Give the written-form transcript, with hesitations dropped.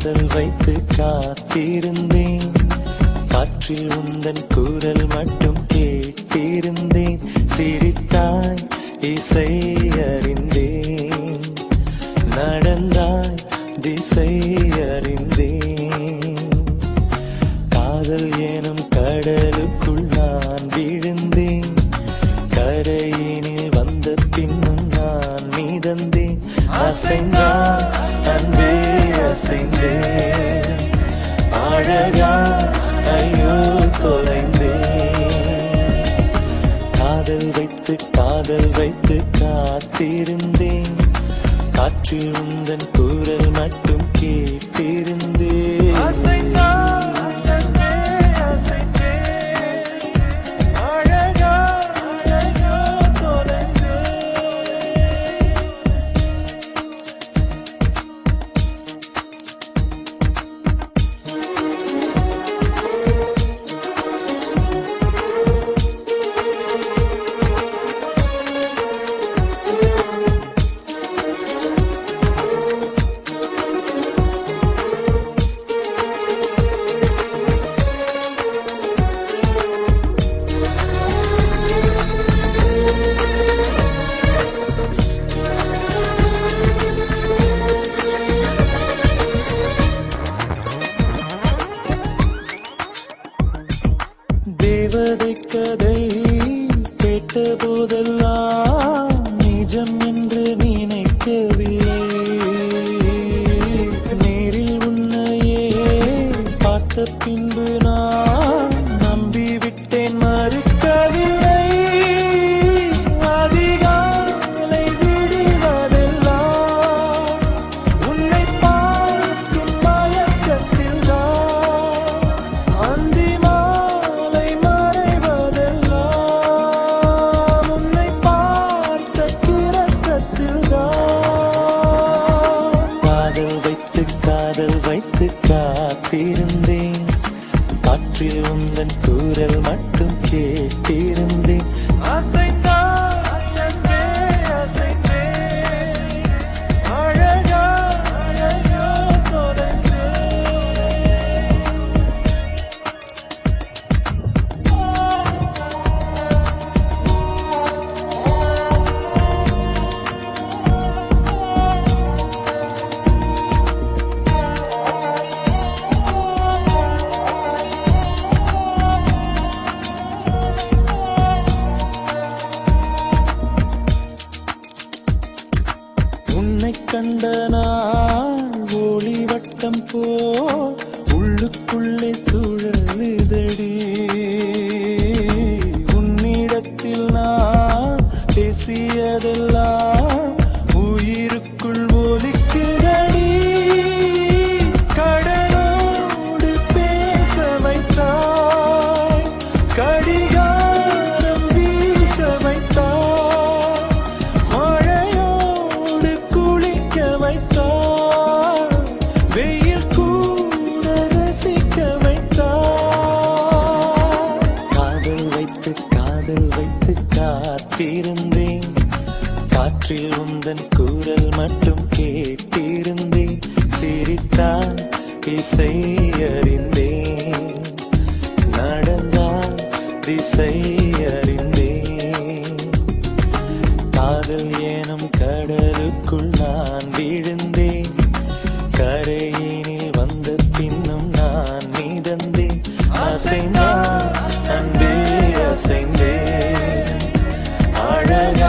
காதல் வைத்து காத்திருந்தேன், காற்றில் உந்தன் குரல் மட்டும் கேட்டிருந்தேன். சிரித்தாய் இசை அறிந்தேன், நடந்தாய் திசை அறிந்தேன். காதல் எனும் கடலுக்குள் நான் விழுந்தேன், கரையினில் வந்த பின்னும் நான் மீதந்தேன். அசைந்தான் அன்பே அசைந்தேன், அழகா ஐயோ தொலைந்தேன். காதல் வைத்து காத்திருந்தேன், காற்றில் உந்தன் குரல் மட்டும் கேட்டிருந்தேன். அசைந்தான் அன்பே அசைந்தேன், அழகா ஐயோ தொலைந்தேன். தேவதை கதை கேட்ட போதெல்லாம் நிஜம் என்று நினைக்கவில்லை. நேரில் உன்னையே பார்த்த பின்பு நான் நம்பிவிட்டேன், மறுக்கவில்லை. அதிகாலை விடுவதெல்லாம் உன்னை பார்க்கும் மயக்கத்தில் தான், அந்தி காதல் வைத்து காத்திருந்தேன், காற்றில் உந்தன் குரல் மட்டும் கேட்டிருந்தேன். அசைந்தான் அன்பே அசைந்தேன், அழகா ஐயோ தொலைந்தேன். உன்னை கண்ட நாள் ஒளி வட்டம் போல் உள்ளுக்குள்ளே சுழலுதடி. உன்னிடத்தில் நான் பேசியதெல்லாம் உயிருக்குள் ஒலிக்குதடி. கடலோடு பேச வைத்தாய், கடிகாரம் வீச வைத்தாய், மழையோடு குளிக்க வைத்தாய், வெயில் கூட ரசிக்க வைத்தாய். காதல் வைத்து காத்திருந்தேன், காற்றில் உந்தன் குரல் மட்டும் கேட்டிருந்தேன். சிரித்தாய் இசை அறிந்தேன், நடந்தாய் திசை அறிந்தேன். காதல் எனும் கடலுக்குள் நான் விழுந்தேன், கரையினில் வந்த பின்னும் நான் மீதந்தேன். அசைந்தான் அன்பே அசைந்தேன், அழகா